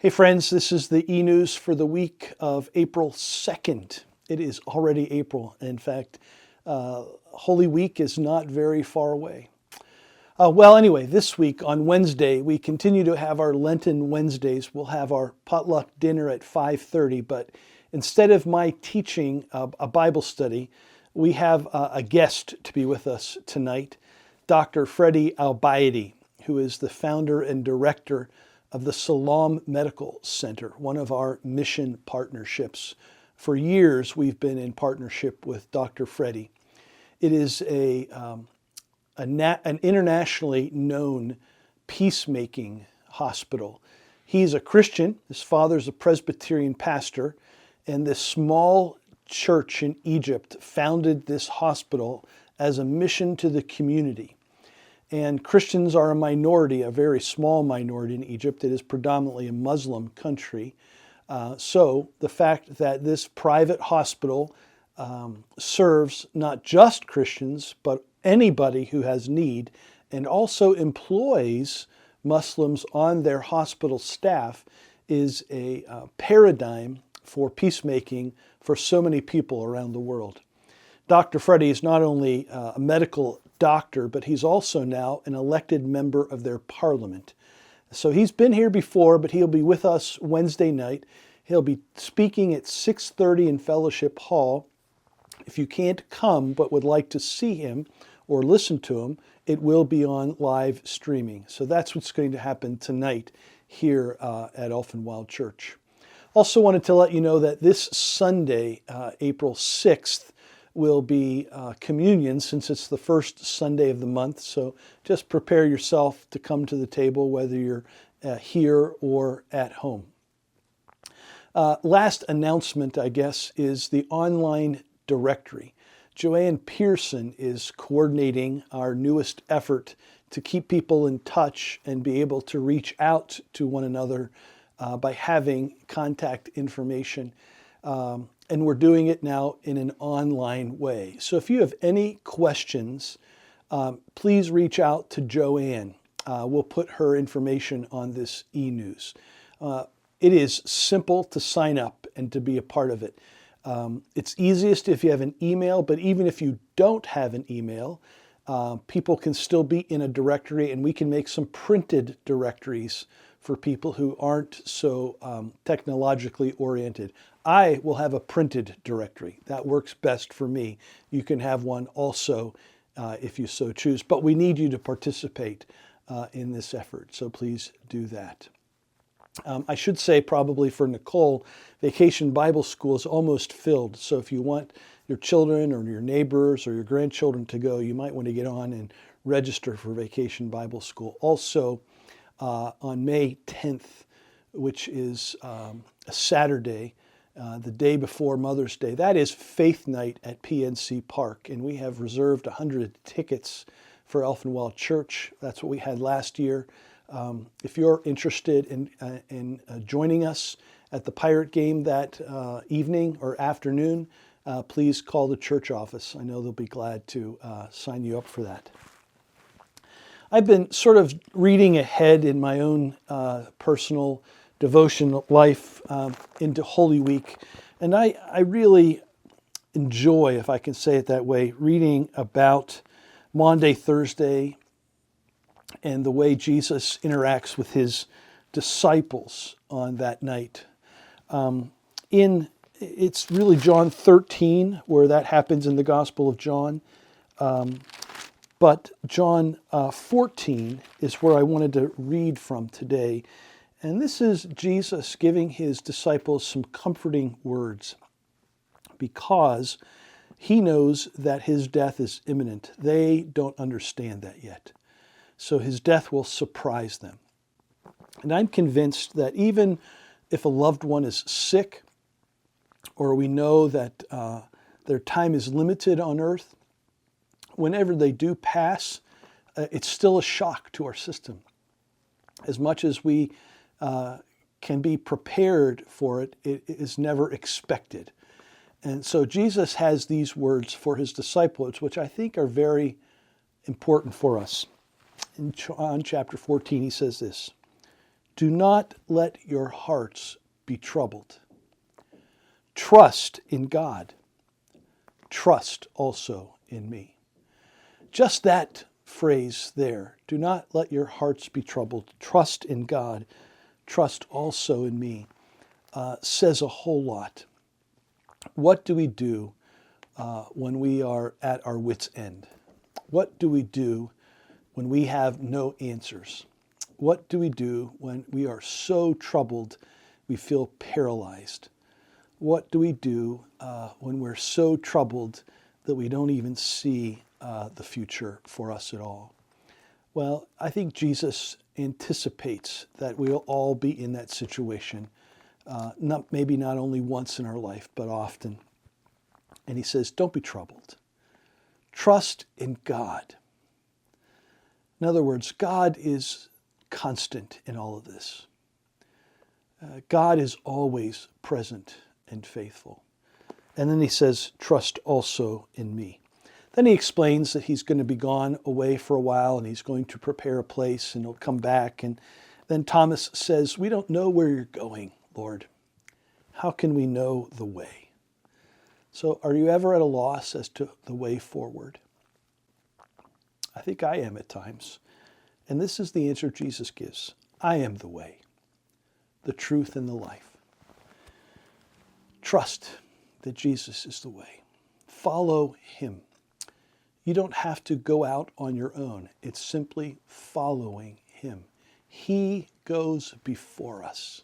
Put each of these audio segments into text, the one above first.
Hey friends, this is the eNews for the week of April 2nd. It is already April. In fact, Holy Week is not very far away. Anyway, this week on Wednesday, we continue to have our Lenten Wednesdays. We'll have our potluck dinner at 5:30, but instead of my teaching a Bible study, we have a guest to be with us tonight, Dr. Freddie Albaydi, who is the founder and director of the Salam Medical Center, one of our mission partnerships. For years, we've been in partnership with Dr. Freddie. It is an internationally known peacemaking hospital. He's a Christian. His father's a Presbyterian pastor, and this small church in Egypt founded this hospital as a mission to the community. And Christians are a minority, a very small minority in Egypt. It is predominantly a Muslim country. So the fact that this private hospital serves not just Christians, but anybody who has need, and also employs Muslims on their hospital staff, is a paradigm for peacemaking for so many people around the world. Dr. Freddie is not only a medical doctor, but he's also now an elected member of their parliament. So he's been here before, but he'll be with us Wednesday night. He'll be speaking at 6:30 in Fellowship Hall. If you can't come but would like to see him or listen to him, it will be on live streaming. So that's what's going to happen tonight here at Elfin Wild Church. Also wanted to let you know that this Sunday, April 6th, will be communion, since it's the first Sunday of the month. So just prepare yourself to come to the table, whether you're here or at home. Last announcement, I guess, is the online directory. Joanne Pearson is coordinating our newest effort to keep people in touch and be able to reach out to one another by having contact information. And we're doing it now in an online way. So if you have any questions, please reach out to Joanne. We'll put her information on this eNews. It is simple to sign up and to be a part of it. It's easiest if you have an email, but even if you don't have an email, people can still be in a directory, and we can make some printed directories for people who aren't so technologically oriented. I will have a printed directory. That works best for me. You can have one also if you so choose, but we need you to participate in this effort, so please do that. I should say, probably for Nicole, Vacation Bible School is almost filled, so if you want your children or your neighbors or your grandchildren to go, you might want to get on and register for Vacation Bible School. Also, on May 10th, which is a Saturday, the day before Mother's Day, that is Faith Night at PNC Park, and we have reserved 100 tickets for Elfin Wild Church. That's what we had last year. If you're interested in joining us at the Pirate game that evening or afternoon, please call the church office. I know they'll be glad to sign you up for that. I've been sort of reading ahead in my own personal devotion life into Holy Week, and I really enjoy, if I can say it that way, reading about Maundy Thursday and the way Jesus interacts with his disciples on that night. It's really John 13 where that happens in the Gospel of John. But John 14 is where I wanted to read from today. And this is Jesus giving his disciples some comforting words, because he knows that his death is imminent. They don't understand that yet. So his death will surprise them. And I'm convinced that even if a loved one is sick, or we know that their time is limited on earth, whenever they do pass, it's still a shock to our system. As much as we can be prepared for it, it is never expected. And so Jesus has these words for his disciples, which I think are very important for us. In John chapter 14, he says this: Do not let your hearts be troubled. Trust in God. Trust also in me. Just that phrase there, do not let your hearts be troubled. Trust in God. Trust also in me, says a whole lot. What do we do when we are at our wits' end? What do we do when we have no answers? What do we do when we are so troubled we feel paralyzed? What do we do when we're so troubled that we don't even see the future for us at all? Well, I think Jesus anticipates that we'll all be in that situation, maybe not only once in our life, but often. And he says, don't be troubled. Trust in God. In other words, God is constant in all of this. God is always present and faithful. And then he says, trust also in me. Then he explains that he's going to be gone away for a while and he's going to prepare a place and he'll come back. And then Thomas says, we don't know where you're going, Lord. How can we know the way? So are you ever at a loss as to the way forward? I think I am at times. And this is the answer Jesus gives. I am the way, the truth, and the life. Trust that Jesus is the way. Follow him. You don't have to go out on your own. It's simply following him. He goes before us,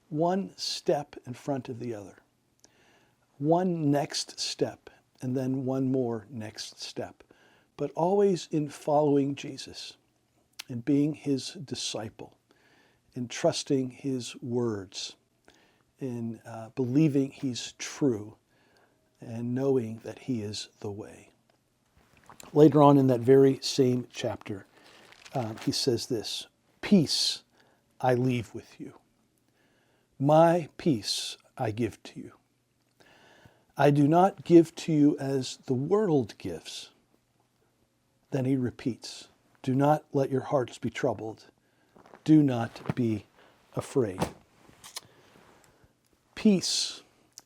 one step in front of the other, one next step, and then one more next step, but always in following Jesus and being his disciple, in trusting his words, in believing he's true, and knowing that he is the way. Later on in that very same chapter, he says this, peace I leave with you. My peace I give to you. I do not give to you as the world gives. Then he repeats, do not let your hearts be troubled. Do not be afraid. Peace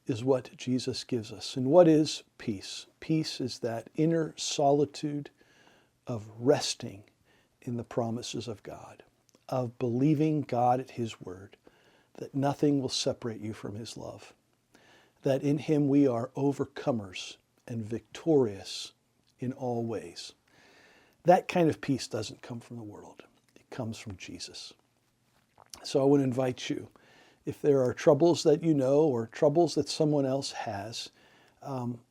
is what Jesus gives us. And what is peace? Peace is that inner solitude of resting in the promises of God, of believing God at his word, that nothing will separate you from his love, that in him we are overcomers and victorious in all ways. That kind of peace doesn't come from the world. It comes from Jesus. So I want to invite you, if there are troubles that you know or troubles that someone else has,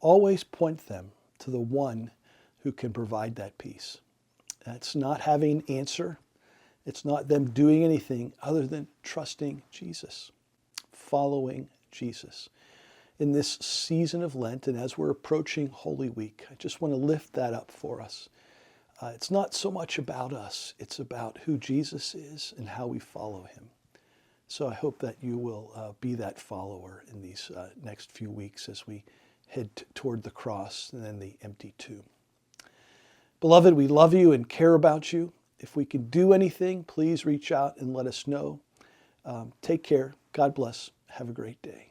always point them to the one who can provide that peace. That's not having an answer. It's not them doing anything other than trusting Jesus, following Jesus. In this season of Lent and as we're approaching Holy Week, I just want to lift that up for us. It's not so much about us. It's about who Jesus is and how we follow him. So I hope that you will be that follower in these next few weeks as we head toward the cross and then the empty tomb. Beloved, we love you and care about you. If we can do anything, please reach out and let us know. Take care. God bless. Have a great day.